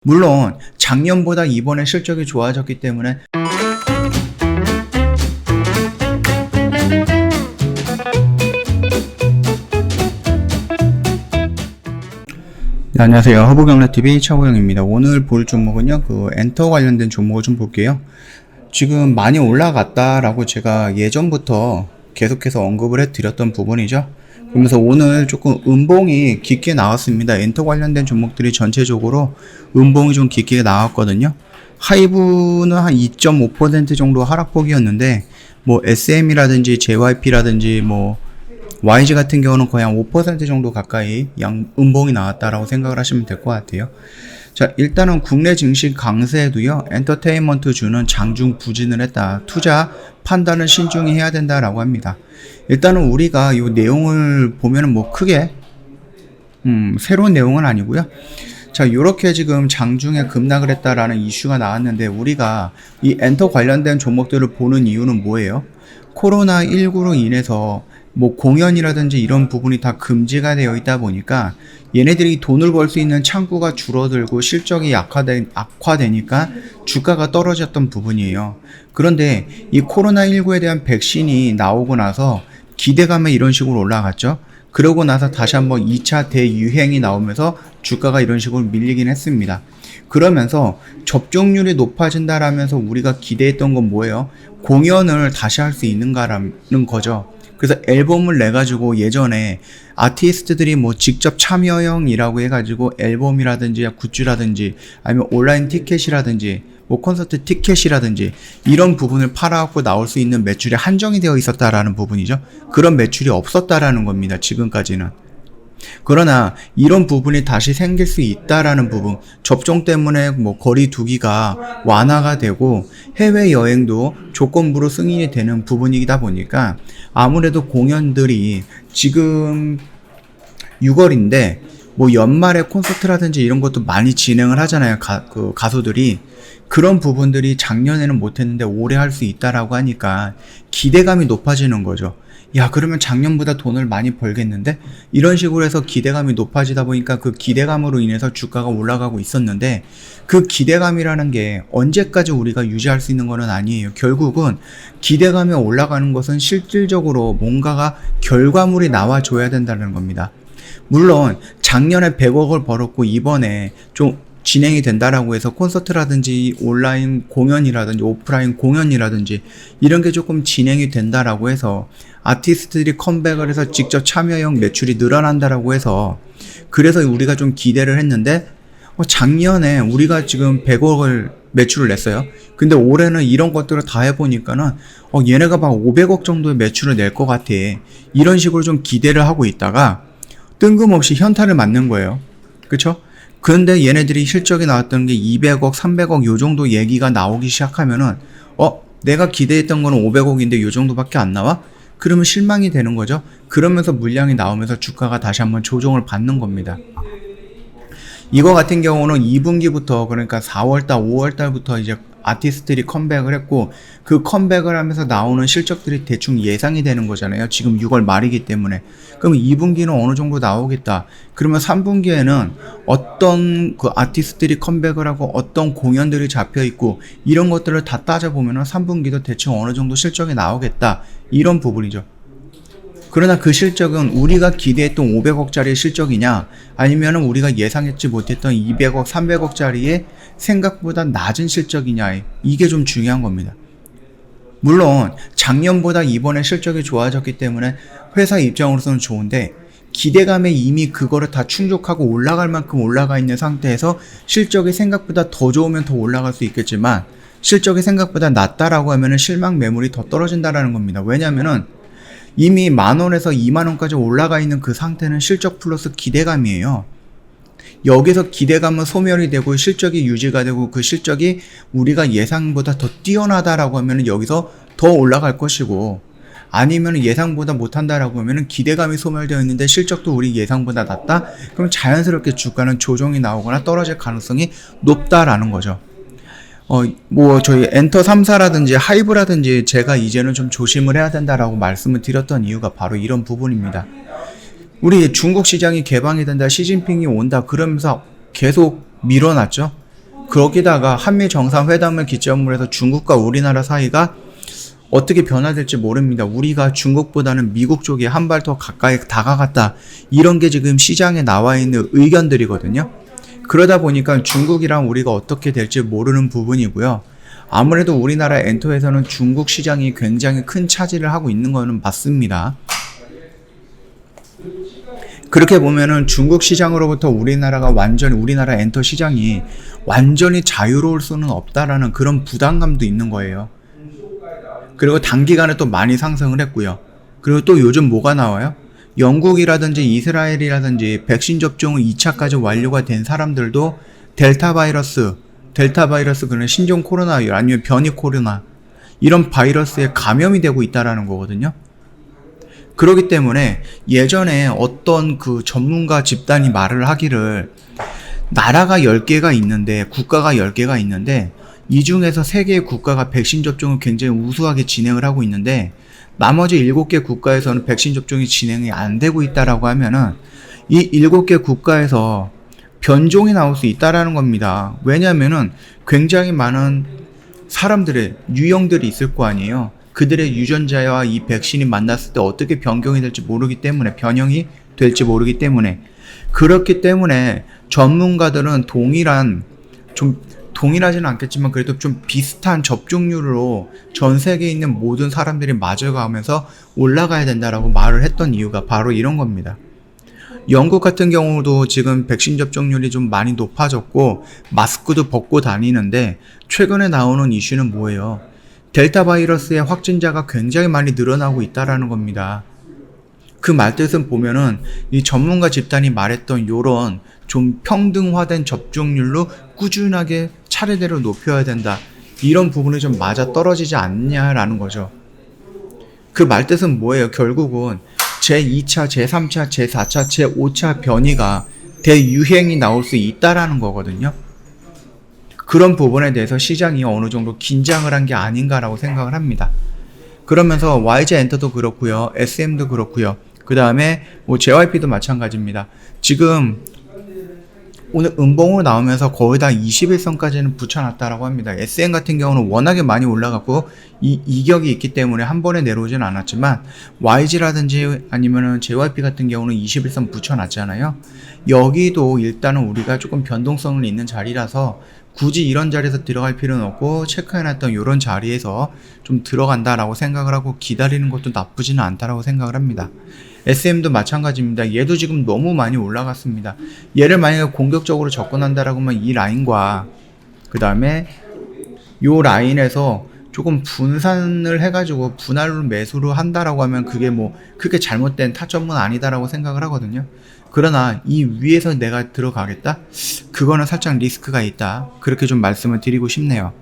물론 작년보다 이번에 실적이 좋아졌기 때문에 네, 안녕하세요. 허브경제TV 차고영입니다. 오늘 볼 종목은요, 엔터 관련된 종목을 좀 볼게요. 지금 많이 올라갔다라고 제가 예전부터 계속해서 언급을 해드렸던 부분이죠. 그러면서 오늘 조금 음봉이 깊게 나왔습니다. 엔터 관련된 종목들이 전체적으로 음봉이 좀 깊게 나왔거든요. 하이브는 한 2.5% 정도 하락폭이었는데, SM이라든지 JYP라든지 YG 같은 경우는 거의 한 5% 정도 가까이 음봉이 나왔다라고 생각을 하시면 될 것 같아요. 자, 일단은 국내 증시 강세에도요, 엔터테인먼트 주는 장중 부진을 했다. 투자 판단을 신중히 해야 된다라고 합니다. 일단은 우리가 이 내용을 보면은 크게 새로운 내용은 아니고요. 자, 요렇게 지금 장중에 급락을 했다라는 이슈가 나왔는데, 우리가 이 엔터 관련된 종목들을 보는 이유는 뭐예요? 코로나19로 인해서 공연이라든지 이런 부분이 다 금지가 되어 있다 보니까 얘네들이 돈을 벌 수 있는 창구가 줄어들고 실적이 악화되니까 주가가 떨어졌던 부분이에요. 그런데 이 코로나19에 대한 백신이 나오고 나서 기대감에 이런 식으로 올라갔죠. 그러고 나서 다시 한번 2차 대유행이 나오면서 주가가 이런 식으로 밀리긴 했습니다. 그러면서 접종률이 높아진다라면서 우리가 기대했던 건 뭐예요? 공연을 다시 할 수 있는가라는 거죠. 그래서 앨범을 내가지고 예전에 아티스트들이 직접 참여형이라고 해가지고 앨범이라든지 굿즈라든지 아니면 온라인 티켓이라든지 콘서트 티켓이라든지 이런 부분을 팔아갖고 나올 수 있는 매출이 한정이 되어 있었다라는 부분이죠. 그런 매출이 없었다라는 겁니다. 지금까지는. 그러나 이런 부분이 다시 생길 수 있다라는 부분, 접종 때문에 거리 두기가 완화가 되고 해외여행도 조건부로 승인이 되는 부분이다 보니까 아무래도 공연들이 지금 6월인데 연말에 콘서트라든지 이런 것도 많이 진행을 하잖아요. 가수들이. 그런 부분들이 작년에는 못했는데 올해 할 수 있다라고 하니까 기대감이 높아지는 거죠. 야, 그러면 작년보다 돈을 많이 벌겠는데? 이런 식으로 해서 기대감이 높아지다 보니까 그 기대감으로 인해서 주가가 올라가고 있었는데, 그 기대감이라는 게 언제까지 우리가 유지할 수 있는 건 아니에요. 결국은 기대감이 올라가는 것은 실질적으로 뭔가가 결과물이 나와줘야 된다는 겁니다. 물론 작년에 100억을 벌었고 이번에 좀 진행이 된다라고 해서 콘서트라든지 온라인 공연이라든지 오프라인 공연이라든지 이런 게 조금 진행이 된다라고 해서 아티스트들이 컴백을 해서 직접 참여형 매출이 늘어난다라고 해서 그래서 우리가 좀 기대를 했는데, 작년에 우리가 지금 100억을 매출을 냈어요. 근데 올해는 이런 것들을 다 해보니까는 얘네가 막 500억 정도의 매출을 낼 것 같아. 이런 식으로 좀 기대를 하고 있다가 뜬금없이 현타를 맞는 거예요. 그쵸? 그런데 얘네들이 실적이 나왔던 게 200억, 300억 요 정도 얘기가 나오기 시작하면은 내가 기대했던 거는 500억인데 요 정도밖에 안 나와? 그러면 실망이 되는 거죠. 그러면서 물량이 나오면서 주가가 다시 한번 조정을 받는 겁니다. 이거 같은 경우는 2분기부터, 그러니까 4월달, 5월달부터 이제 아티스트들이 컴백을 했고, 그 컴백을 하면서 나오는 실적들이 대충 예상이 되는 거잖아요. 지금 6월 말이기 때문에. 그럼 2분기는 어느 정도 나오겠다. 그러면 3분기에는 어떤 아티스트들이 컴백을 하고 어떤 공연들이 잡혀 있고 이런 것들을 다 따져보면은 3분기도 대충 어느 정도 실적이 나오겠다. 이런 부분이죠. 그러나 그 실적은 우리가 기대했던 500억짜리 실적이냐, 아니면은 우리가 예상했지 못했던 200억, 300억짜리의 생각보다 낮은 실적이냐, 이게 좀 중요한 겁니다. 물론 작년보다 이번에 실적이 좋아졌기 때문에 회사 입장으로서는 좋은데, 기대감에 이미 그거를 다 충족하고 올라갈 만큼 올라가 있는 상태에서 실적이 생각보다 더 좋으면 더 올라갈 수 있겠지만, 실적이 생각보다 낮다라고 하면은 실망 매물이 더 떨어진다라는 겁니다. 왜냐면은 이미 10,000원에서 20,000원까지 올라가 있는 그 상태는 실적 플러스 기대감이에요. 여기서 기대감은 소멸이 되고 실적이 유지가 되고 그 실적이 우리가 예상보다 더 뛰어나다라고 하면 여기서 더 올라갈 것이고, 아니면 예상보다 못한다라고 하면 기대감이 소멸되어 있는데 실적도 우리 예상보다 낮다? 그럼 자연스럽게 주가는 조정이 나오거나 떨어질 가능성이 높다라는 거죠. 저희 엔터 3사라든지 하이브라든지 제가 이제는 좀 조심을 해야 된다라고 말씀을 드렸던 이유가 바로 이런 부분입니다. 우리 중국 시장이 개방이 된다, 시진핑이 온다 그러면서 계속 밀어놨죠. 거기다가 한미 정상회담을 기점으로 해서 중국과 우리나라 사이가 어떻게 변화될지 모릅니다. 우리가 중국보다는 미국 쪽에 한 발 더 가까이 다가갔다. 이런 게 지금 시장에 나와 있는 의견들이거든요. 그러다 보니까 중국이랑 우리가 어떻게 될지 모르는 부분이고요. 아무래도 우리나라 엔터에서는 중국 시장이 굉장히 큰 차지를 하고 있는 거는 맞습니다. 그렇게 보면은 중국 시장으로부터 우리나라 엔터 시장이 완전히 자유로울 수는 없다라는 그런 부담감도 있는 거예요. 그리고 단기간에 또 많이 상승을 했고요. 그리고 또 요즘 뭐가 나와요? 영국이라든지 이스라엘이라든지 백신 접종을 2차까지 완료가 된 사람들도 델타 바이러스 그런 신종 코로나 아니면 변이 코로나 이런 바이러스에 감염이 되고 있다라는 거거든요. 그렇기 때문에 예전에 어떤 그 전문가 집단이 말을 하기를 나라가 10개가 있는데 국가가 10개가 있는데 이 중에서 3개의 국가가 백신 접종을 굉장히 우수하게 진행을 하고 있는데 나머지 7개 국가에서는 백신 접종이 진행이 안 되고 있다라고 하면은 이 7개 국가에서 변종이 나올 수 있다라는 겁니다. 왜냐하면은 굉장히 많은 사람들의 유형들이 있을 거 아니에요. 그들의 유전자와 이 백신이 만났을 때 어떻게 변경이 될지 모르기 때문에 변형이 될지 모르기 때문에 그렇기 때문에 전문가들은 동일하지는 않겠지만 그래도 좀 비슷한 접종률로 전 세계에 있는 모든 사람들이 맞아가면서 올라가야 된다라고 말을 했던 이유가 바로 이런 겁니다. 영국 같은 경우도 지금 백신 접종률이 좀 많이 높아졌고 마스크도 벗고 다니는데 최근에 나오는 이슈는 뭐예요? 델타 바이러스의 확진자가 굉장히 많이 늘어나고 있다라는 겁니다. 그 말뜻은 보면은 이 전문가 집단이 말했던 요런 좀 평등화된 접종률로 꾸준하게 차례대로 높여야 된다. 이런 부분이 좀 맞아 떨어지지 않냐라는 거죠. 그 말뜻은 뭐예요? 결국은 제2차, 제3차, 제4차, 제5차 변이가 대유행이 나올 수 있다라는 거거든요. 그런 부분에 대해서 시장이 어느 정도 긴장을 한 게 아닌가라고 생각을 합니다. 그러면서 YG엔터도 그렇고요. SM도 그렇고요. 그 다음에 JYP도 마찬가지입니다. 지금 오늘 음봉으로 나오면서 거의 다 21선까지는 붙여놨다라고 합니다. SM 같은 경우는 워낙에 많이 올라갔고 이격이 있기 때문에 한 번에 내려오진 않았지만 YG라든지 아니면은 JYP 같은 경우는 21선 붙여놨잖아요. 여기도 일단은 우리가 조금 변동성을 있는 자리라서 굳이 이런 자리에서 들어갈 필요는 없고 체크해놨던 이런 자리에서 좀 들어간다라고 생각을 하고 기다리는 것도 나쁘지는 않다라고 생각을 합니다. SM도 마찬가지입니다. 얘도 지금 너무 많이 올라갔습니다. 얘를 만약에 공격적으로 접근한다라고 하면 이 라인과 그 다음에 요 라인에서 조금 분산을 해가지고 분할로 매수를 한다라고 하면 그게 뭐 크게 잘못된 타점은 아니다라고 생각을 하거든요. 그러나 이 위에서 내가 들어가겠다? 그거는 살짝 리스크가 있다. 그렇게 좀 말씀을 드리고 싶네요.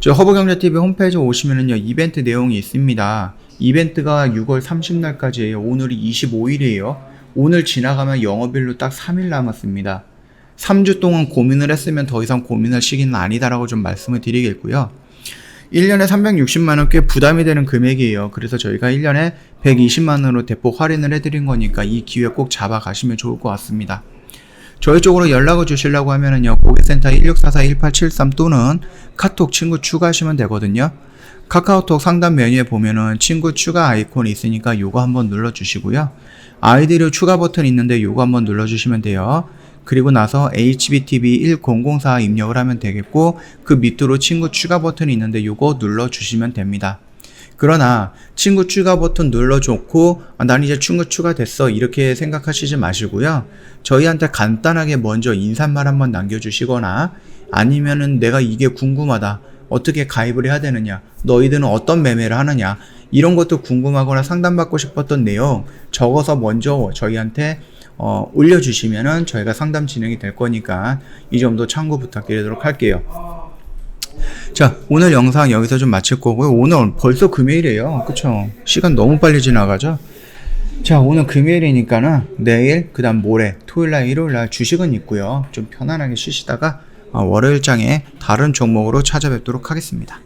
저 허브경제TV 홈페이지 오시면은요, 이벤트 내용이 있습니다. 이벤트가 6월 30날까지예요. 오늘이 25일이에요. 오늘 지나가면 영업일로 딱 3일 남았습니다. 3주 동안 고민을 했으면 더 이상 고민할 시기는 아니다라고 좀 말씀을 드리겠고요. 1년에 360만원 꽤 부담이 되는 금액이에요. 그래서 저희가 1년에 120만원으로 대폭 할인을 해드린 거니까 이 기회 꼭 잡아가시면 좋을 것 같습니다. 저희 쪽으로 연락을 주시려고 하면은요, 고객센터 1644-1873 또는 카톡 친구 추가하시면 되거든요. 카카오톡 상단 메뉴에 보면은 친구 추가 아이콘이 있으니까 요거 한번 눌러주시고요. 아이디로 추가 버튼 있는데 요거 한번 눌러주시면 돼요. 그리고 나서 HBTV1004 입력을 하면 되겠고 그 밑으로 친구 추가 버튼이 있는데 요거 눌러주시면 됩니다. 그러나 친구 추가 버튼 눌러줬고 난 이제 친구 추가됐어 이렇게 생각하시지 마시고요. 저희한테 간단하게 먼저 인사말 한번 남겨주시거나 아니면은 내가 이게 궁금하다. 어떻게 가입을 해야 되느냐, 너희들은 어떤 매매를 하느냐, 이런 것도 궁금하거나 상담받고 싶었던 내용 적어서 먼저 저희한테 올려주시면은 저희가 상담 진행이 될 거니까 이 점도 참고 부탁드리도록 할게요. 자, 오늘 영상 여기서 좀 마칠 거고요. 오늘 벌써 금요일이에요. 그쵸? 시간 너무 빨리 지나가죠? 자, 오늘 금요일이니까는 내일, 그 다음 모레, 토요일날, 일요일날 주식은 있고요. 좀 편안하게 쉬시다가 월요일장에 다른 종목으로 찾아뵙도록 하겠습니다.